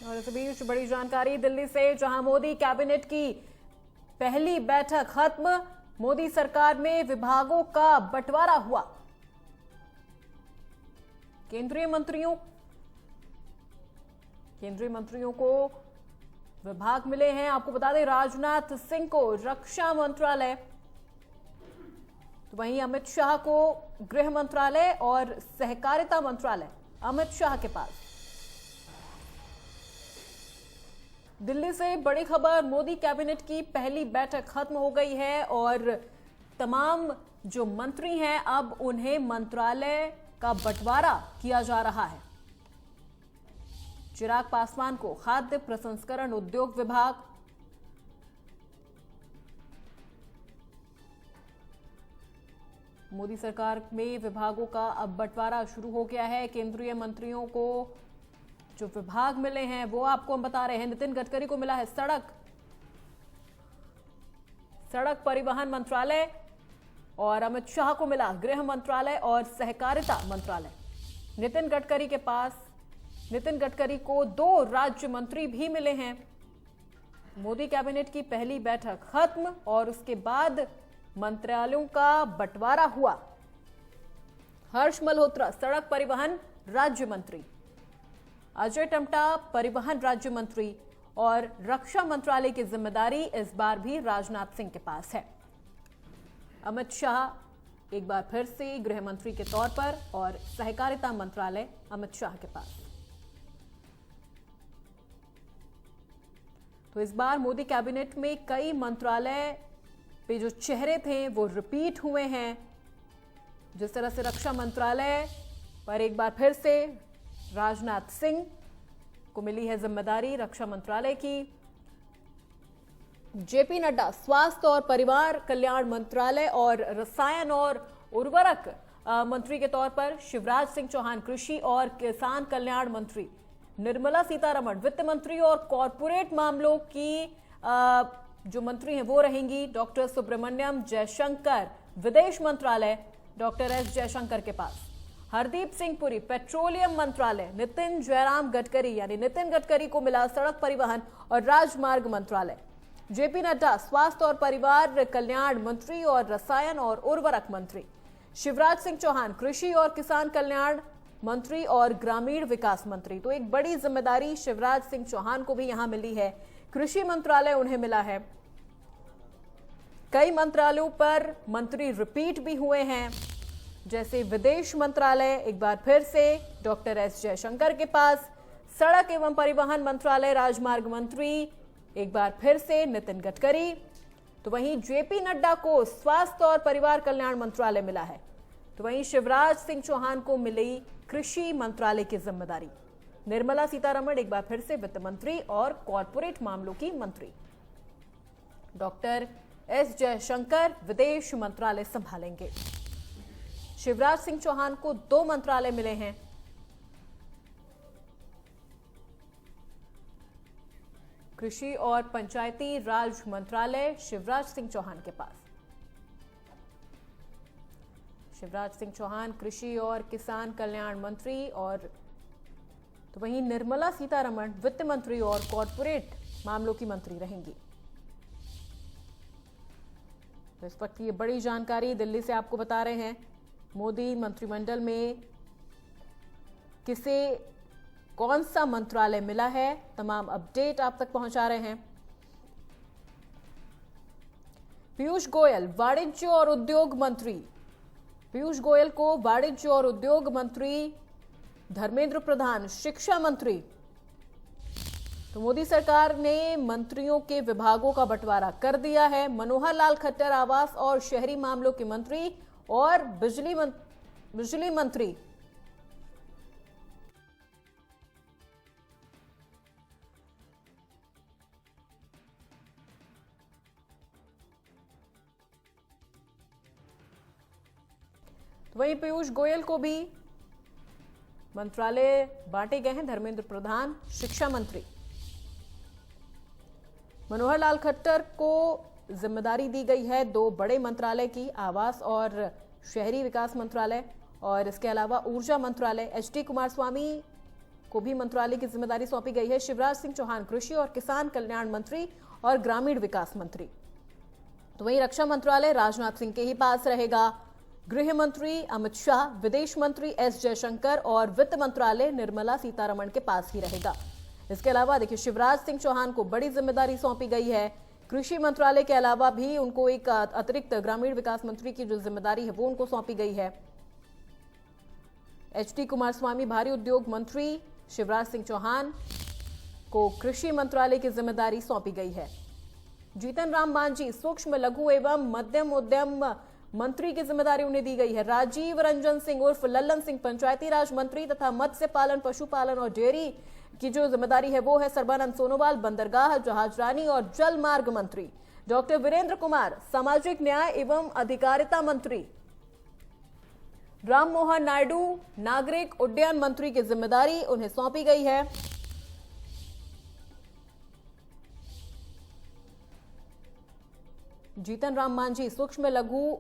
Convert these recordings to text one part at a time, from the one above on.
और इस बीच बड़ी जानकारी दिल्ली से, जहां मोदी कैबिनेट की पहली बैठक खत्म। मोदी सरकार में विभागों का बंटवारा हुआ। केंद्रीय मंत्रियों को विभाग मिले हैं। आपको बता दें, राजनाथ सिंह को रक्षा मंत्रालय, तो वहीं अमित शाह को गृह मंत्रालय और सहकारिता मंत्रालय अमित शाह के पास। दिल्ली से बड़ी खबर, मोदी कैबिनेट की पहली बैठक खत्म हो गई है और तमाम जो मंत्री हैं अब उन्हें मंत्रालय का बंटवारा किया जा रहा है। चिराग पासवान को खाद्य प्रसंस्करण उद्योग विभाग, मोदी सरकार में विभागों का अब बंटवारा शुरू हो गया है। केंद्रीय मंत्रियों को जो विभाग मिले हैं वो आपको हम बता रहे हैं। नितिन गडकरी को मिला है सड़क परिवहन मंत्रालय और अमित शाह को मिला गृह मंत्रालय और सहकारिता मंत्रालय। नितिन गडकरी को 2 राज्य मंत्री भी मिले हैं। मोदी कैबिनेट की पहली बैठक खत्म और उसके बाद मंत्रालयों का बंटवारा हुआ। हर्ष मल्होत्रा सड़क परिवहन राज्य मंत्री, अजय टम्टा परिवहन राज्य मंत्री और रक्षा मंत्रालय की जिम्मेदारी इस बार भी राजनाथ सिंह के पास है। अमित शाह एक बार फिर से गृह मंत्री के तौर पर और सहकारिता मंत्रालय अमित शाह के पास। तो इस बार मोदी कैबिनेट में कई मंत्रालय पे जो चेहरे थे वो रिपीट हुए हैं। जिस तरह से रक्षा मंत्रालय पर एक बार फिर से राजनाथ सिंह को मिली है जिम्मेदारी रक्षा मंत्रालय की। जेपी नड्डा स्वास्थ्य और परिवार कल्याण मंत्रालय और रसायन और उर्वरक मंत्री के तौर पर, शिवराज सिंह चौहान कृषि और किसान कल्याण मंत्री, निर्मला सीतारमण वित्त मंत्री और कॉरपोरेट मामलों की जो मंत्री हैं वो रहेंगी। डॉक्टर सुब्रमण्यम जयशंकर विदेश मंत्रालय डॉक्टर एस जयशंकर के पास। हरदीप सिंह पुरी पेट्रोलियम मंत्रालय। नितिन गडकरी को मिला सड़क परिवहन और राजमार्ग मंत्रालय। जेपी नड्डा स्वास्थ्य और परिवार कल्याण मंत्री और रसायन और उर्वरक मंत्री। शिवराज सिंह चौहान कृषि और किसान कल्याण मंत्री और ग्रामीण विकास मंत्री। तो एक बड़ी जिम्मेदारी शिवराज सिंह चौहान को भी यहां मिली है। कृषि मंत्रालय उन्हें मिला है। कई मंत्रालयों पर मंत्री रिपीट भी हुए हैं, जैसे विदेश मंत्रालय एक बार फिर से डॉक्टर एस जयशंकर के पास। सड़क एवं परिवहन मंत्रालय राजमार्ग मंत्री एक बार फिर से नितिन गडकरी। तो वहीं जेपी नड्डा को स्वास्थ्य और परिवार कल्याण मंत्रालय मिला है। तो वहीं शिवराज सिंह चौहान को मिली कृषि मंत्रालय की जिम्मेदारी। निर्मला सीतारमण एक बार फिर से वित्त मंत्री और कॉरपोरेट मामलों की मंत्री। डॉक्टर एस जयशंकर विदेश मंत्रालय संभालेंगे। शिवराज सिंह चौहान को 2 मंत्रालय मिले हैं। कृषि और पंचायती राज मंत्रालय शिवराज सिंह चौहान के पास। शिवराज सिंह चौहान कृषि और किसान कल्याण मंत्री और तो वहीं निर्मला सीतारमण वित्त मंत्री और कॉरपोरेट मामलों की मंत्री रहेंगी। तो इस वक्त ये बड़ी जानकारी दिल्ली से आपको बता रहे हैं। मोदी मंत्रिमंडल में किसे कौन सा मंत्रालय मिला है, तमाम अपडेट आप तक पहुंचा रहे हैं। पीयूष गोयल वाणिज्य और उद्योग मंत्री, पीयूष गोयल को वाणिज्य और उद्योग मंत्री, धर्मेंद्र प्रधान शिक्षा मंत्री। तो मोदी सरकार ने मंत्रियों के विभागों का बंटवारा कर दिया है। मनोहर लाल खट्टर आवास और शहरी मामलों के मंत्री और बिजली मंत्री। तो वहीं पीयूष गोयल को भी मंत्रालय बांटे गए हैं। धर्मेंद्र प्रधान शिक्षा मंत्री, मनोहर लाल खट्टर को जिम्मेदारी दी गई है 2 बड़े मंत्रालय की, आवास और शहरी विकास मंत्रालय और इसके अलावा ऊर्जा मंत्रालय। एचडी कुमारस्वामी को भी मंत्रालय की जिम्मेदारी सौंपी गई है। शिवराज सिंह चौहान कृषि और किसान कल्याण मंत्री और ग्रामीण विकास मंत्री। तो वहीं रक्षा मंत्रालय राजनाथ सिंह के ही पास रहेगा। गृह मंत्री अमित शाह, विदेश मंत्री एस जयशंकर और वित्त मंत्रालय निर्मला सीतारमण के पास ही रहेगा। इसके अलावा देखिए, शिवराज सिंह चौहान को बड़ी जिम्मेदारी सौंपी गई है। कृषि मंत्रालय के अलावा भी उनको एक अतिरिक्त ग्रामीण विकास मंत्री की जो जिम्मेदारी है वो उनको सौंपी गई है। एचडी कुमारस्वामी भारी उद्योग मंत्री, शिवराज सिंह चौहान को कृषि मंत्रालय की जिम्मेदारी सौंपी गई है। जीतन राम मांझी सूक्ष्म लघु एवं मध्यम उद्यम मंत्री की जिम्मेदारी उन्हें दी गई है। राजीव रंजन सिंह उर्फ लल्लन सिंह पंचायती राज मंत्री तथा मत्स्य पालन, पशुपालन और डेयरी की जो जिम्मेदारी है वो है। सर्बानंद सोनोवाल बंदरगाह, जहाजरानी और जल मार्ग मंत्री। डॉक्टर वीरेंद्र कुमार सामाजिक न्याय एवं अधिकारिता मंत्री। राम मोहन नायडू नागरिक उड्डयन मंत्री की जिम्मेदारी उन्हें सौंपी गई है। जीतन राम मांझी सूक्ष्म लघु,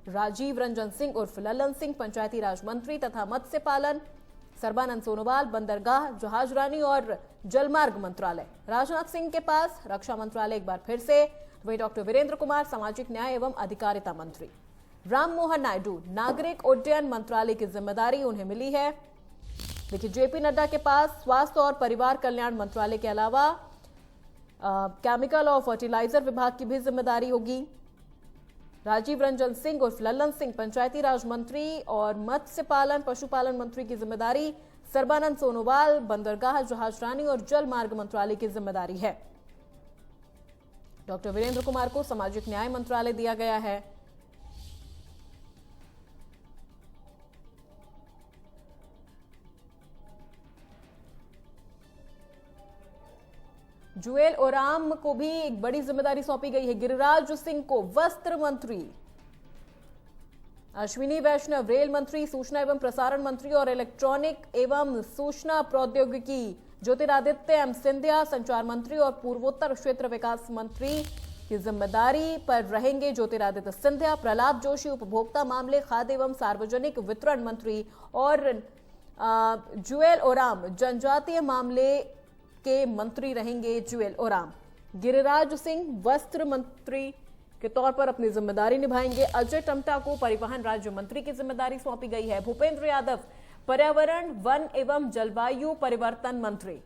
राजीव रंजन सिंह उर्फ लल्लन सिंह पंचायती राज मंत्री तथा मत्स्य पालन, सर्बानंद सोनोवाल बंदरगाह, जहाजरानी और जलमार्ग मंत्रालय। राजनाथ सिंह के पास रक्षा मंत्रालय एक बार फिर से। वहीं डॉक्टर वीरेंद्र कुमार सामाजिक न्याय एवं अधिकारिता मंत्री। राम मोहन नायडू नागरिक उड्डयन मंत्रालय की जिम्मेदारी उन्हें मिली है। देखिए, जेपी नड्डा के पास स्वास्थ्य और परिवार कल्याण मंत्रालय के अलावा केमिकल और फर्टिलाइजर विभाग की भी जिम्मेदारी होगी। राजीव रंजन सिंह उर्फ लल्लन सिंह पंचायती राज मंत्री और मत्स्य पालन पशुपालन मंत्री की जिम्मेदारी। सर्बानंद सोनोवाल बंदरगाह, जहाजरानी और जल मार्ग मंत्रालय की जिम्मेदारी है। डॉक्टर वीरेंद्र कुमार को सामाजिक न्याय मंत्रालय दिया गया है। जुएल ओराम को भी एक बड़ी जिम्मेदारी सौंपी गई है। गिरिराज सिंह को वस्त्र मंत्री। अश्विनी वैष्णव रेल मंत्री, सूचना एवं प्रसारण मंत्री और इलेक्ट्रॉनिक एवं सूचना प्रौद्योगिकी। ज्योतिरादित्य एम सिंधिया संचार मंत्री और पूर्वोत्तर क्षेत्र विकास मंत्री की जिम्मेदारी पर रहेंगे ज्योतिरादित्य सिंधिया। प्रहलाद जोशी उपभोक्ता मामले, खाद्य एवं सार्वजनिक वितरण मंत्री और जुएल ओराम जनजातीय मामले के मंत्री रहेंगे। जुएल ओराम। गिरिराज सिंह वस्त्र मंत्री के तौर पर अपनी जिम्मेदारी निभाएंगे। अजय टम्टा को परिवहन राज्य मंत्री की जिम्मेदारी सौंपी गई है। भूपेंद्र यादव पर्यावरण, वन एवं जलवायु परिवर्तन मंत्री।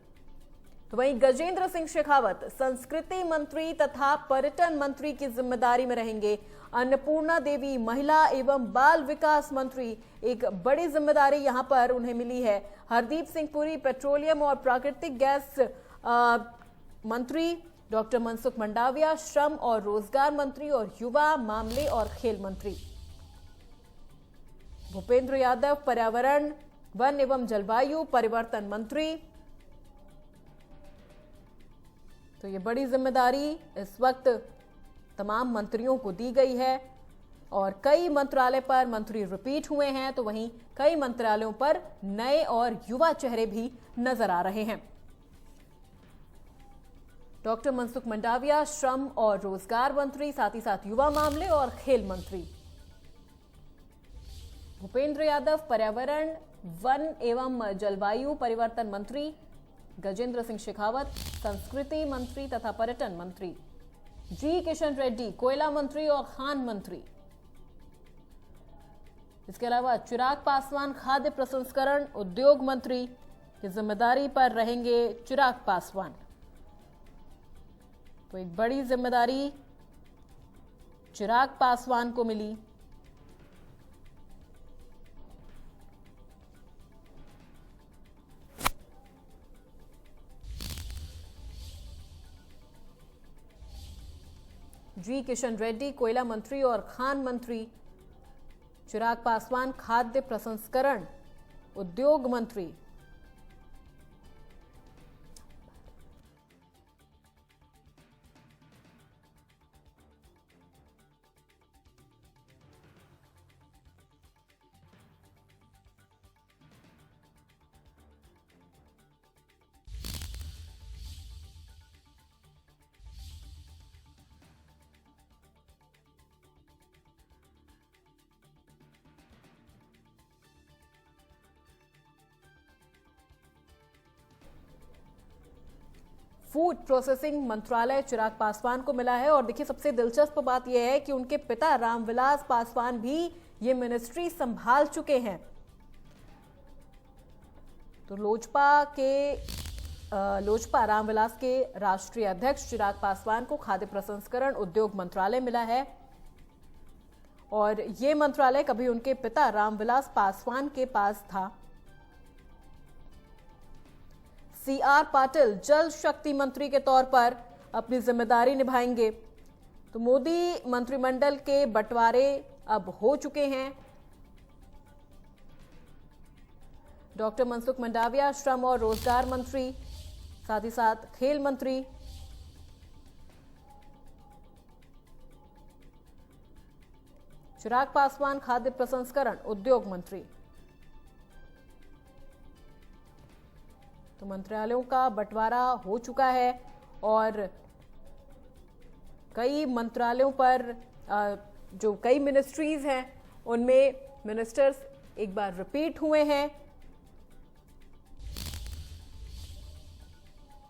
तो वहीं गजेंद्र सिंह शेखावत संस्कृति मंत्री तथा पर्यटन मंत्री की जिम्मेदारी में रहेंगे। अन्नपूर्णा देवी महिला एवं बाल विकास मंत्री, एक बड़ी जिम्मेदारी यहां पर उन्हें मिली है। हरदीप सिंह पुरी पेट्रोलियम और प्राकृतिक गैस मंत्री। डॉक्टर मनसुख मंडाविया श्रम और रोजगार मंत्री और युवा मामले और खेल मंत्री। भूपेंद्र यादव पर्यावरण, वन एवं जलवायु परिवर्तन मंत्री। तो ये बड़ी जिम्मेदारी इस वक्त तमाम मंत्रियों को दी गई है और कई मंत्रालय पर मंत्री रिपीट हुए हैं, तो वहीं कई मंत्रालयों पर नए और युवा चेहरे भी नजर आ रहे हैं। डॉक्टर मनसुख मंडाविया श्रम और रोजगार मंत्री, साथ ही साथ युवा मामले और खेल मंत्री। भूपेंद्र यादव पर्यावरण, वन एवं जलवायु परिवर्तन मंत्री। गजेंद्र सिंह शेखावत संस्कृति मंत्री तथा पर्यटन मंत्री। जी किशन रेड्डी कोयला मंत्री और खान मंत्री। इसके अलावा चिराग पासवान खाद्य प्रसंस्करण उद्योग मंत्री की जिम्मेदारी पर रहेंगे। चिराग पासवान। तो एक बड़ी जिम्मेदारी चिराग पासवान को मिली। जी किशन रेड्डी कोयला मंत्री और खान मंत्री। चिराग पासवान खाद्य प्रसंस्करण उद्योग मंत्री। फूड प्रोसेसिंग मंत्रालय चिराग पासवान को मिला है। और देखिए, सबसे दिलचस्प बात यह है कि उनके पिता रामविलास पासवान भी ये मिनिस्ट्री संभाल चुके हैं। तो लोजपा रामविलास के राष्ट्रीय अध्यक्ष चिराग पासवान को खाद्य प्रसंस्करण उद्योग मंत्रालय मिला है। और ये मंत्रालय कभी उनके पिता रामविलास पासवान के पास था। CR पाटिल जल शक्ति मंत्री के तौर पर अपनी जिम्मेदारी निभाएंगे। तो मोदी मंत्रिमंडल के बंटवारे अब हो चुके हैं। डॉक्टर मनसुख मंडाविया श्रम और रोजगार मंत्री, साथ ही साथ खेल मंत्री, चिराग पासवान खाद्य प्रसंस्करण उद्योग मंत्री। तो मंत्रालयों का बंटवारा हो चुका है और कई मंत्रालयों पर जो कई मिनिस्ट्रीज हैं उनमें मिनिस्टर्स एक बार रिपीट हुए हैं।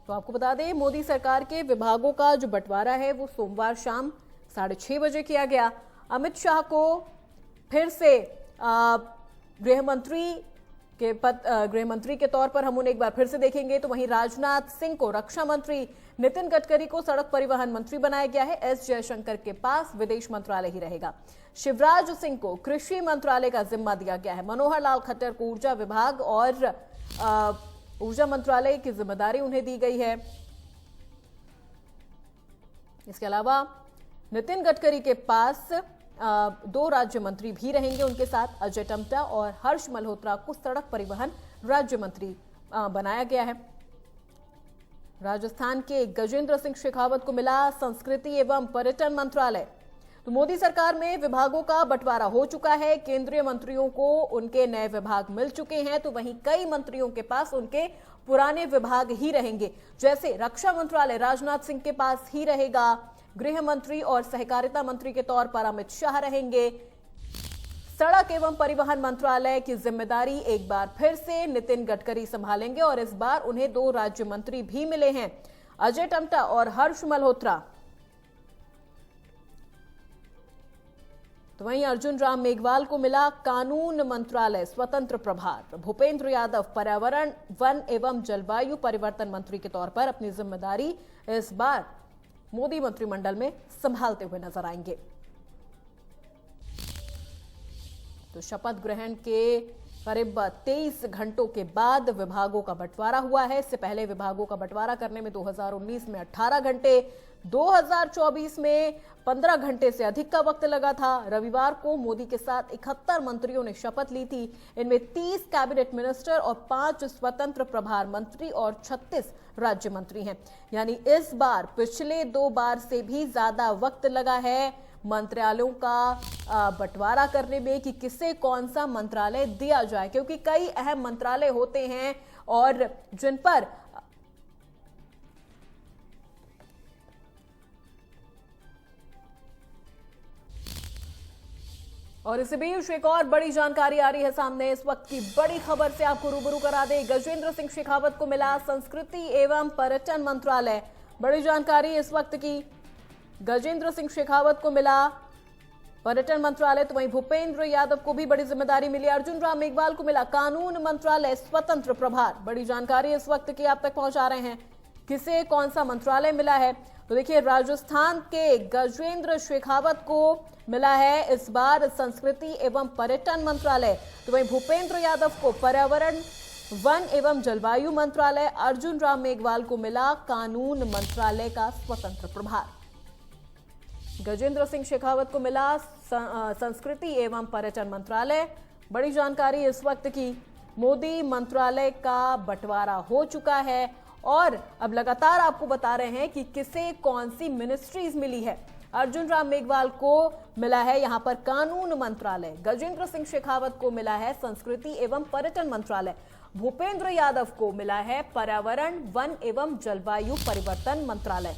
तो आपको बता दें, मोदी सरकार के विभागों का जो बंटवारा है वो सोमवार शाम 6:30 बजे किया गया। अमित शाह को फिर से गृह मंत्री के तौर पर हम उन्हें एक बार फिर से देखेंगे। तो वहीं राजनाथ सिंह को रक्षा मंत्री, नितिन गडकरी को सड़क परिवहन मंत्री बनाया गया है। एस जयशंकर के पास विदेश मंत्रालय ही रहेगा। शिवराज सिंह को कृषि मंत्रालय का जिम्मा दिया गया है। मनोहर लाल खट्टर को ऊर्जा विभाग और ऊर्जा मंत्रालय की जिम्मेदारी उन्हें दी गई है। इसके अलावा नितिन गडकरी के पास 2 राज्य मंत्री भी रहेंगे। उनके साथ अजय टम्टा और हर्ष मल्होत्रा को सड़क परिवहन राज्य मंत्री बनाया गया है। राजस्थान के गजेंद्र सिंह शेखावत को मिला संस्कृति एवं पर्यटन मंत्रालय। तो मोदी सरकार में विभागों का बंटवारा हो चुका है। केंद्रीय मंत्रियों को उनके नए विभाग मिल चुके हैं। तो वहीं कई मंत्रियों के पास उनके पुराने विभाग ही रहेंगे। जैसे रक्षा मंत्रालय राजनाथ सिंह के पास ही रहेगा। गृह मंत्री और सहकारिता मंत्री के तौर पर अमित शाह रहेंगे। सड़क एवं परिवहन मंत्रालय की जिम्मेदारी एक बार फिर से नितिन गडकरी संभालेंगे और इस बार उन्हें 2 राज्य मंत्री भी मिले हैं, अजय टम्टा और हर्ष मल्होत्रा। तो वहीं अर्जुन राम मेघवाल को मिला कानून मंत्रालय स्वतंत्र प्रभार। भूपेंद्र यादव पर्यावरण, वन एवं जलवायु परिवर्तन मंत्री के तौर पर अपनी जिम्मेदारी इस बार मोदी मंत्रिमंडल में संभालते हुए नजर आएंगे। तो शपथ ग्रहण के करीब 23 घंटों के बाद विभागों का बंटवारा हुआ है। इससे पहले विभागों का बंटवारा करने में 2019 में 18 घंटे, 2024 में 15 घंटे से अधिक का वक्त लगा था। रविवार को मोदी के साथ 71 मंत्रियों ने शपथ ली थी। इनमें 30 कैबिनेट मिनिस्टर और 5 स्वतंत्र प्रभार मंत्री और 36 राज्य मंत्री हैं। यानी इस बार पिछले 2 बार से भी ज्यादा वक्त लगा है मंत्रालयों का बंटवारा करने में कि किसे कौन सा मंत्रालय दिया जाए, क्योंकि कई अहम मंत्रालय होते हैं और जिन पर और इसी बीच एक और बड़ी जानकारी आ रही है सामने। इस वक्त की बड़ी खबर से आपको रूबरू करा दे। गजेंद्र सिंह शेखावत को मिला संस्कृति एवं पर्यटन मंत्रालय। बड़ी जानकारी इस वक्त की, गजेंद्र सिंह शेखावत को मिला पर्यटन मंत्रालय। तो वहीं भूपेंद्र यादव को भी बड़ी जिम्मेदारी मिली। अर्जुन राम मेघवाल को मिला कानून मंत्रालय स्वतंत्र प्रभार। बड़ी जानकारी इस वक्त की आप तक पहुंचा रहे हैं, किसे कौन सा मंत्रालय मिला है। तो देखिए, राजस्थान के गजेंद्र शेखावत को मिला है इस बार संस्कृति एवं पर्यटन मंत्रालय। तो वहीं भूपेंद्र यादव को पर्यावरण, वन एवं जलवायु मंत्रालय। अर्जुन राम मेघवाल को मिला कानून मंत्रालय का स्वतंत्र प्रभार। गजेंद्र सिंह शेखावत को मिला संस्कृति एवं पर्यटन मंत्रालय। बड़ी जानकारी इस वक्त की, मोदी मंत्रालय का बंटवारा हो चुका है और अब लगातार आपको बता रहे हैं कि किसे कौन सी मिनिस्ट्रीज मिली है। अर्जुन राम मेघवाल को मिला है यहां पर कानून मंत्रालय, गजेंद्र सिंह शेखावत को मिला है संस्कृति एवं पर्यटन मंत्रालय, भूपेंद्र यादव को मिला है पर्यावरण, वन एवं जलवायु परिवर्तन मंत्रालय।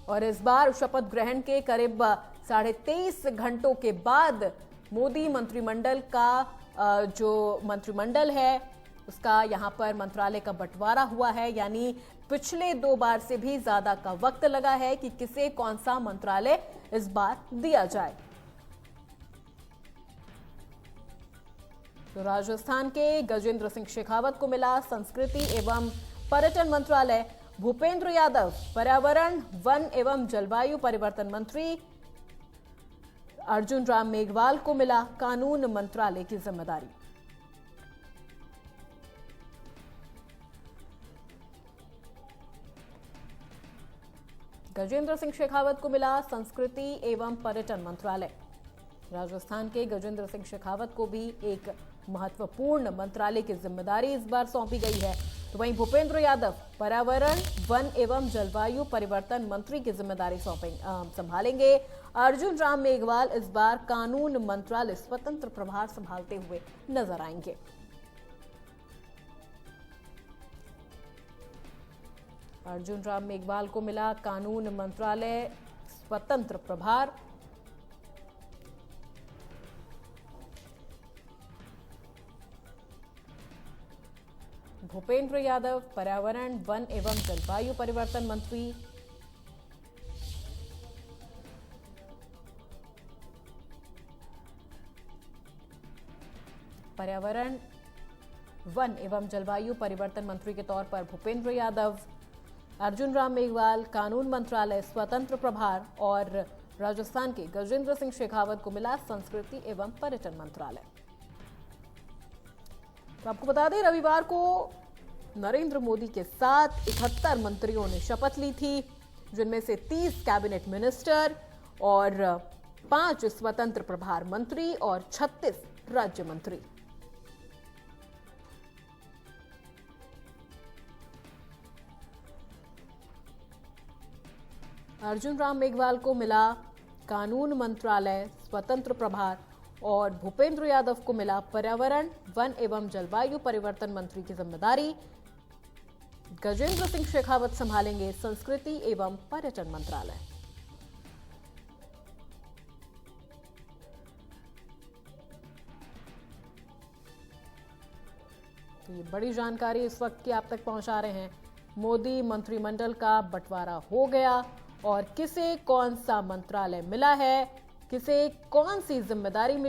और इस बार शपथ ग्रहण के करीब 23.5 घंटों के बाद मोदी मंत्रिमंडल का जो मंत्रिमंडल है उसका यहां पर मंत्रालय का बंटवारा हुआ है, यानी पिछले 2 बार से भी ज्यादा का वक्त लगा है कि किसे कौन सा मंत्रालय इस बार दिया जाए। तो राजस्थान के गजेंद्र सिंह शेखावत को मिला संस्कृति एवं पर्यटन मंत्रालय, भूपेंद्र यादव पर्यावरण वन एवं जलवायु परिवर्तन मंत्री, अर्जुन राम मेघवाल को मिला कानून मंत्रालय की जिम्मेदारी। गजेंद्र सिंह शेखावत को मिला संस्कृति एवं पर्यटन मंत्रालय। राजस्थान के गजेंद्र सिंह शेखावत को भी एक महत्वपूर्ण मंत्रालय की जिम्मेदारी इस बार सौंपी गई है। तो वहीं भूपेंद्र यादव पर्यावरण वन एवं जलवायु परिवर्तन मंत्री की जिम्मेदारी संभालेंगे। अर्जुन राम मेघवाल इस बार कानून मंत्रालय स्वतंत्र प्रभार संभालते हुए नजर आएंगे। अर्जुन राम मेघवाल को मिला कानून मंत्रालय स्वतंत्र प्रभार। भूपेंद्र यादव पर्यावरण वन एवं जलवायु परिवर्तन मंत्री, पर्यावरण वन एवं जलवायु परिवर्तन मंत्री के तौर पर भूपेंद्र यादव, अर्जुन राम मेघवाल कानून मंत्रालय स्वतंत्र प्रभार, और राजस्थान के गजेंद्र सिंह शेखावत को मिला संस्कृति एवं पर्यटन मंत्रालय। तो आपको बता दें, रविवार को नरेंद्र मोदी के साथ 71 मंत्रियों ने शपथ ली थी, जिनमें से 30 कैबिनेट मिनिस्टर और 5 स्वतंत्र प्रभार मंत्री और 36 राज्य मंत्री। अर्जुन राम मेघवाल को मिला कानून मंत्रालय स्वतंत्र प्रभार और भूपेंद्र यादव को मिला पर्यावरण वन एवं जलवायु परिवर्तन मंत्री की जिम्मेदारी। गजेंद्र सिंह शेखावत संभालेंगे संस्कृति एवं पर्यटन मंत्रालय। तो ये बड़ी जानकारी इस वक्त की आप तक पहुंचा रहे हैं। मोदी मंत्रिमंडल का बंटवारा हो गया और किसे कौन सा मंत्रालय मिला है, किसे कौन सी जिम्मेदारी मिली